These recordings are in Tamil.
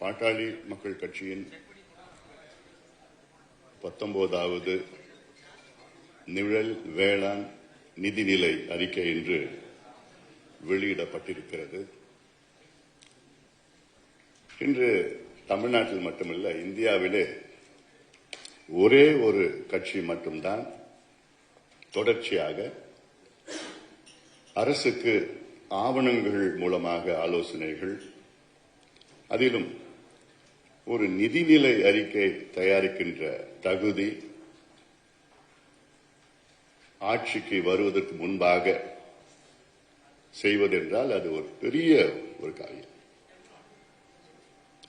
பாட்டாளி மக்கள் கட்சியின் 19வது நிழல் வேளாண் நிதிநிலை அறிக்கை இன்று வெளியிடப்பட்டிருக்கிறது. இன்று தமிழ்நாட்டில் மட்டுமல்ல, இந்தியாவிலே ஒரே ஒரு கட்சி மட்டும்தான் தொடர்ச்சியாக அரசுக்கு ஆவணங்கள் மூலமாக ஆலோசனைகள், அதிலும் ஒரு நிதிநிலை அறிக்கை தயாரிக்கின்ற தகுதி ஆட்சிக்கு வருவதற்கு முன்பாக செய்வதென்றால் அது ஒரு பெரிய ஒரு காரியம்.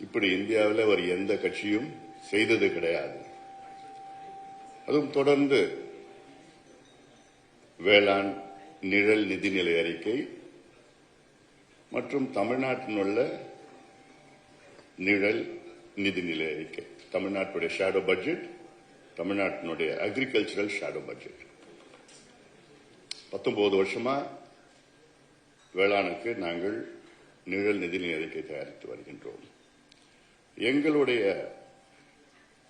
இப்படி இந்தியாவில் ஒரு எந்த கட்சியும் செய்தது கிடையாது. அதுவும் தொடர்ந்து வேளாண் நிழல் நிதிநிலை அறிக்கை மற்றும் தமிழ்நாட்டில் உள்ள நிழல் நிதிநிலை அறிக்கை, தமிழ்நாட்டுடைய ஷேடோ பட்ஜெட், தமிழ்நாட்டினுடைய அக்ரிகல்ச்சரல் ஷேடோ பட்ஜெட். 19 வருஷமா வேளாணுக்கு நாங்கள் நிழல் நிதிநிலை அறிக்கை தயாரித்து வருகின்றோம். எங்களுடைய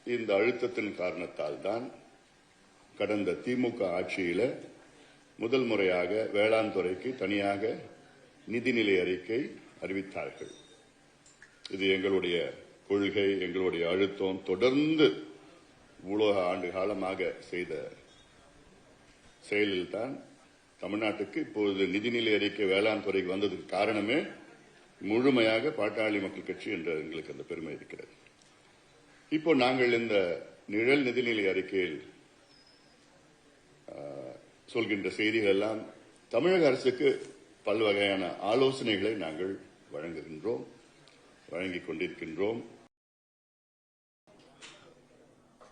இந்த அழுத்தத்தின் காரணத்தால் தான் கடந்த திமுக ஆட்சியில முதல் முறையாக வேளாண் துறைக்கு தனியாக நிதிநிலை அறிக்கை அறிவித்தார்கள். இது எங்களுடைய கொள்கை, எங்களுடைய அழுத்தம். தொடர்ந்து இவ்வளவு ஆண்டு காலமாக செய்த செயலில்தான் தமிழ்நாட்டுக்கு இப்போது நிதிநிலை அறிக்கை வேளாண் துறைக்கு வந்ததுக்கு காரணமே முழுமையாக பாட்டாளி மக்கள் கட்சி என்ற எங்களுக்கு அந்த பெருமை இருக்கிறது. இப்போ நாங்கள் இந்த நிழல் நிதிநிலை அறிக்கையில் சொல்கின்ற செய்திகள் எல்லாம் தமிழக அரசுக்கு பல்வகையான ஆலோசனைகளை நாங்கள் வழங்குகின்றோம், வழங்கிக் கொண்டிருக்கின்றோம்.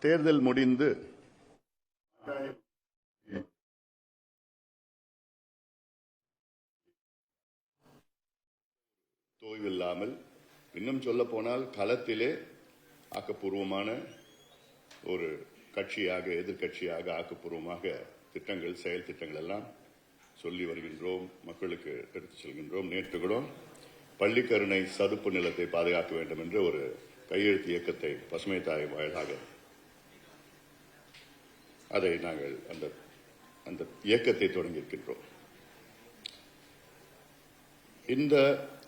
தேர்தல் முடிந்து தோய்வில்லாமல், இன்னும் சொல்ல போனால் களத்திலே ஆக்கப்பூர்வமான ஒரு கட்சியாக, எதிர்கட்சியாக ஆக்கப்பூர்வமாக திட்டங்கள், செயல் திட்டங்கள் எல்லாம் சொல்லி வருகின்றோம், மக்களுக்கு எடுத்துச் செல்கின்றோம். நேற்று கூட பள்ளிக்கரணை சதுப்பு நிலத்தை பாதுகாக்க வேண்டும் என்ற ஒரு கையெழுத்து இயக்கத்தை பசுமை தாய் வாயிலாக அதை நாங்கள் அந்த இயக்கத்தை தொடங்கியிருக்கின்றோம். இந்த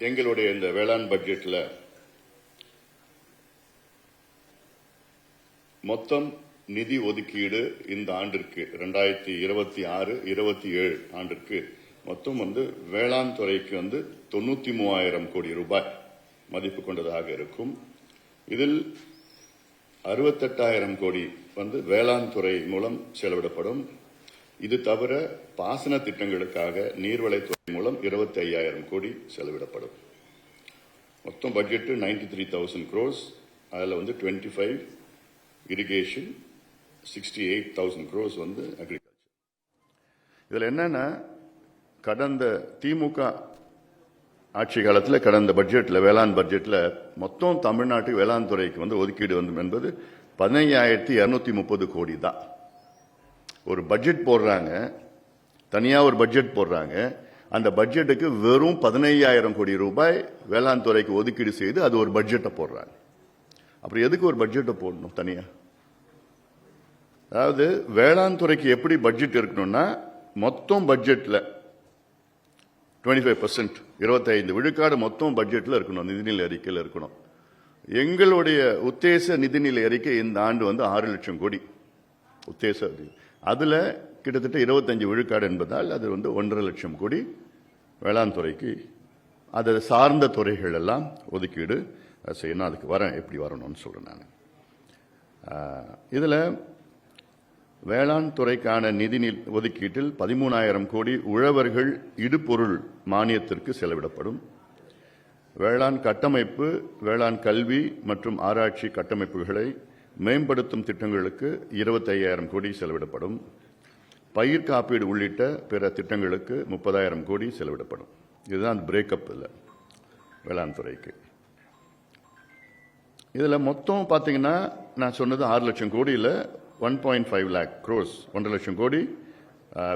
எங்களுடைய இந்த வேளாண் பட்ஜெட்டில் மொத்தம் நிதி ஒதுக்கீடு இந்த ஆண்டிற்கு 2026-27 ஆண்டிற்கு மொத்தம் வேளாண் துறைக்கு 93,000 கோடி ரூபாய் மதிப்பு கொண்டதாக இருக்கும். இதில் 68,000 கோடி வேளாண் துறை மூலம் செலவிடப்படும். இது தவிர பாசன திட்டங்களுக்காக நீர்வளத்துறை மூலம் 25,000 கோடி செலவிடப்படும். மொத்தம் பட்ஜெட் 93,000 crores. அதில் 25 இரிகேஷன், 68,000 crores அக்ரிகல்ச்சர். இதில் என்னன்னா, கடந்த திமுக ஆட்சி காலத்தில் கடந்த பட்ஜெட்டில், வேளாண் பட்ஜெட்டில் மொத்தம் தமிழ்நாட்டுக்கு வேளாண் துறைக்கு ஒதுக்கீடு என்பது 15,230 கோடி தான். ஒரு பட்ஜெட் போடுறாங்க, தனியா ஒரு பட்ஜெட் போடுறாங்க. அந்த பட்ஜெட்டுக்கு வெறும் 15,000 கோடி ரூபாய் வேளாண் துறைக்கு ஒதுக்கீடு செய்து அது ஒரு பட்ஜெட்டை போடுறாங்க. அப்புறம் எதுக்கு ஒரு பட்ஜெட்டை போடணும் தனியா? அதாவது வேளாண் துறைக்கு எப்படி பட்ஜெட் இருக்கணும்னா, மொத்தம் பட்ஜெட்ல 25%, 25 விழுக்காடு மொத்தம் பட்ஜெட்ல இருக்கணும், நிதிநிலை அறிக்கையில் இருக்கணும். எங்களுடைய உத்தேச நிதிநிலை அறிக்கை இந்த ஆண்டு 6 லட்சம் கோடி உத்தேச. அதுல கிட்டத்தட்ட 25 விழுக்காடு என்பதால் அது 1.5 லட்சம் கோடி வேளாண் துறைக்கு, அதை சார்ந்த துறைகள் எல்லாம் ஒதுக்கீடு செய்யணும். அதுக்கு எப்படி வரணும்னு சொல்றேன் நான். இதுல வேளாண் துறைக்கான நிதி ஒதுக்கீட்டில் 13,000 கோடி உழவர்கள் இடுபொருள் மானியத்திற்கு செலவிடப்படும். வேளாண் கட்டமைப்பு, வேளாண் கல்வி மற்றும் ஆராய்ச்சி கட்டமைப்புகளை மேம்படுத்தும் திட்டங்களுக்கு 25,000 கோடி செலவிடப்படும். பயிர் காப்பீடு உள்ளிட்ட பிற திட்டங்களுக்கு 30,000 கோடி செலவிடப்படும். இதுதான் பிரேக்கப் இல்லை வேளாண் துறைக்கு. இதில் மொத்தம் பார்த்தீங்கன்னா, நான் சொன்னது 6 லட்சம் கோடியில் 1.5 lakh crores, 1.5 லட்சம் கோடி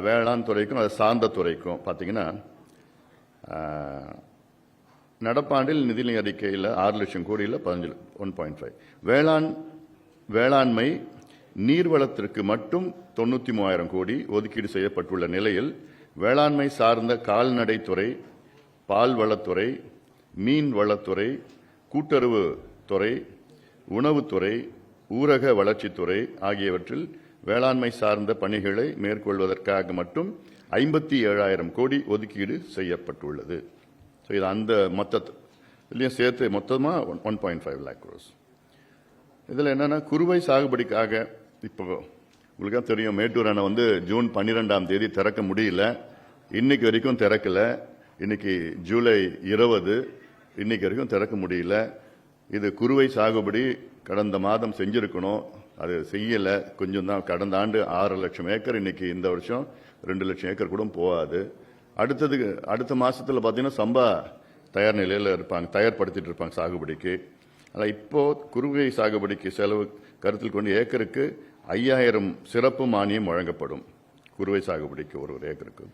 வேளாண் துறைக்கும் அதை சார்ந்த துறைக்கும் பார்த்தீங்கன்னா நடப்பாண்டில் நிதிநிலை அறிக்கையில் 6 லட்சம் கோடியில் 1.5. வேளாண்மை நீர்வளத்திற்கு மட்டும் 93,000 கோடி ஒதுக்கீடு செய்யப்பட்டுள்ள நிலையில் வேளாண்மை சார்ந்த கால்நடைத்துறை, பால்வளத்துறை, மீன் வளத்துறை, கூட்டுறவு துறை, உணவுத்துறை, ஊரக வளர்ச்சித்துறை ஆகியவற்றில் வேளாண்மை சார்ந்த பணிகளை மேற்கொள்வதற்காக மட்டும் 57,000 கோடி ஒதுக்கீடு செய்யப்பட்டுள்ளது. இது அந்த மொத்தத்தையும் சேர்த்து மொத்தமாக 1.5 lakh crores. இதில் என்னன்னா குறுவை சாகுபடிக்காக இப்போ உங்களுக்கு தெரியும், மேட்டூர் அணை வந்து ஜூன் 12ஆம் தேதி திறக்க முடியல, இன்னைக்கு வரைக்கும் திறக்கல. இன்னைக்கு ஜூலை 20, இன்னைக்கு வரைக்கும் திறக்க முடியல. இது குறுவை சாகுபடி கடந்த மாதம் செஞ்சிருக்கணும், அது செய்யல. கொஞ்சம் தான். கடந்த ஆண்டு 6 லட்சம் ஏக்கர், இன்னைக்கு இந்த வருஷம் 2 லட்சம் ஏக்கர் கூட போகாது. அடுத்த மாசத்துல பாத்தீங்கன்னா சம்பா தயார் நிலையில் இருப்பாங்க, தயார்படுத்திட்டு இருப்பாங்க சாகுபடிக்கு. ஆனால் இப்போ குறுவை சாகுபடிக்கு செலவு கருத்தில் கொண்டு ஏக்கருக்கு 5,000 சிறப்பு மானியம் வழங்கப்படும். குறுவை சாகுபடிக்கு ஒரு ஏக்கருக்கு.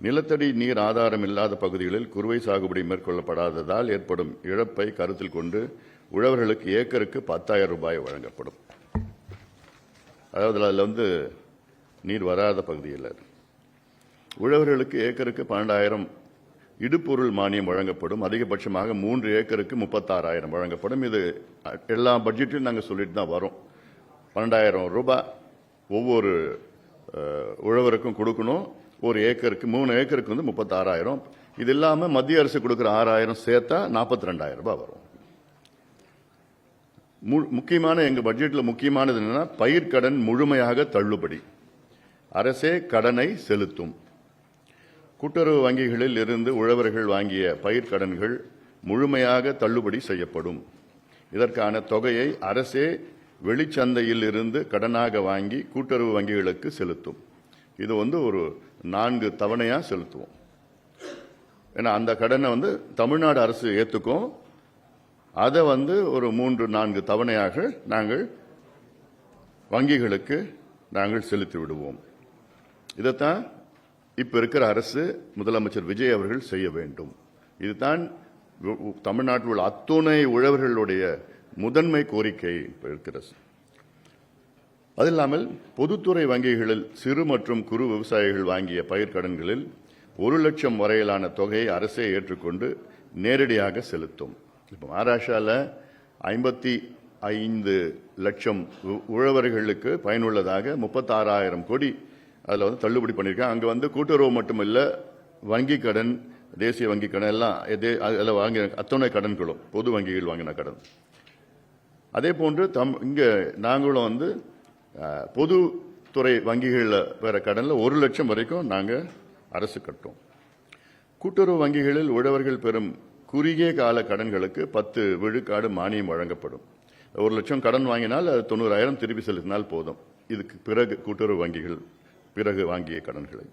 நிலத்தடி நீர் ஆதாரம் இல்லாத பகுதிகளில் குறுவை சாகுபடி மேற்கொள்ளப்படாததால் ஏற்படும் இழப்பை கருத்தில் கொண்டு உழவர்களுக்கு ஏக்கருக்கு 10,000 ரூபாய் வழங்கப்படும். அதாவது அதில் வந்து நீர் வராத பகுதியில் உழவர்களுக்கு ஏக்கருக்கு 12,000 இடுபொருள் மானியம் வழங்கப்படும். அதிகபட்சமாக 3 ஏக்கருக்கு 36,000 வழங்கப்படும். இது எல்லா பட்ஜெட்டிலும் நாங்கள் சொல்லிட்டு தான் வரோம். 12,000 ரூபாய் ஒவ்வொரு உழவருக்கும் கொடுக்கணும். ஒரு ஏக்கருக்கு 3 ஏக்கருக்கு வந்து 36,000. இது இல்லாமல் மத்திய அரசு கொடுக்குற 6,000 சேர்த்தா 42,000 ரூபாய் வரும். முக்கியமான எங்க பட்ஜெட்டில் முக்கியமானது என்னன்னா பயிர்க்கடன் முழுமையாக தள்ளுபடி. அரசே கடனை செலுத்தும். கூட்டுறவு வங்கிகளில் இருந்து உழவர்கள் வாங்கிய பயிர்க்கடன்கள் முழுமையாக தள்ளுபடி செய்யப்படும். இதற்கான தொகையை அரசே வெளிச்சந்தையில் இருந்து கடனாக வாங்கி கூட்டுறவு வங்கிகளுக்கு செலுத்தும். இது வந்து ஒரு 4 தவணையா செலுத்துவோம். ஏன்னா அந்த கடனை வந்து தமிழ்நாடு அரசு ஏற்றுக்கும். அதை வந்து ஒரு 3-4 தவணையாக நாங்கள் வங்கிகளுக்கு நாங்கள் செலுத்தி விடுவோம். இதைத்தான் இப்ப இருக்கிற அரசு, முதலமைச்சர் விஜய் அவர்கள் செய்ய வேண்டும். இதுதான் தமிழ்நாட்டில் உள்ள அத்துணை உழவர்களுடைய முதன்மை கோரிக்கை இருக்கிறது. அது இல்லாமல் பொதுத்துறை வங்கிகளில் சிறு மற்றும் குறு விவசாயிகள் வாங்கிய பயிர்க்கடன்களில் 1 லட்சம் வரையிலான தொகையை அரசே ஏற்றுக்கொண்டு நேரடியாக செலுத்தும். இப்போ மகாராஷ்டிராவில் 55 லட்சம் உழவர்களுக்கு பயனுள்ளதாக 36,000 கோடி அதில் வந்து தள்ளுபடி பண்ணியிருக்காங்க. அங்கே வந்து கூட்டுறவு மட்டும் இல்லை, வங்கி கடன், தேசிய வங்கி கடன் எல்லாம் அதில் வாங்கின அத்தனை கடன்களும் பொது வங்கிகள் வாங்கின கடன். அதே போன்று இங்கே நாங்களும் வந்து பொதுத்துறை வங்கிகளில் வேற கடனில் 1 லட்சம் வரைக்கும் நாங்கள் அரசு கட்டோம். கூட்டுறவு வங்கிகளில் உழவர்கள் பெறும் குறுகிய கால கடன்களுக்கு 10 விழுக்காடு மானியம் வழங்கப்படும். 1 லட்சம் கடன் வாங்கினால் 90,000 திருப்பி செலுத்தினால் போதும். இதுக்கு பிறகு கூட்டுறவு வங்கிகள் பிறகு வாங்கிய கடன்களை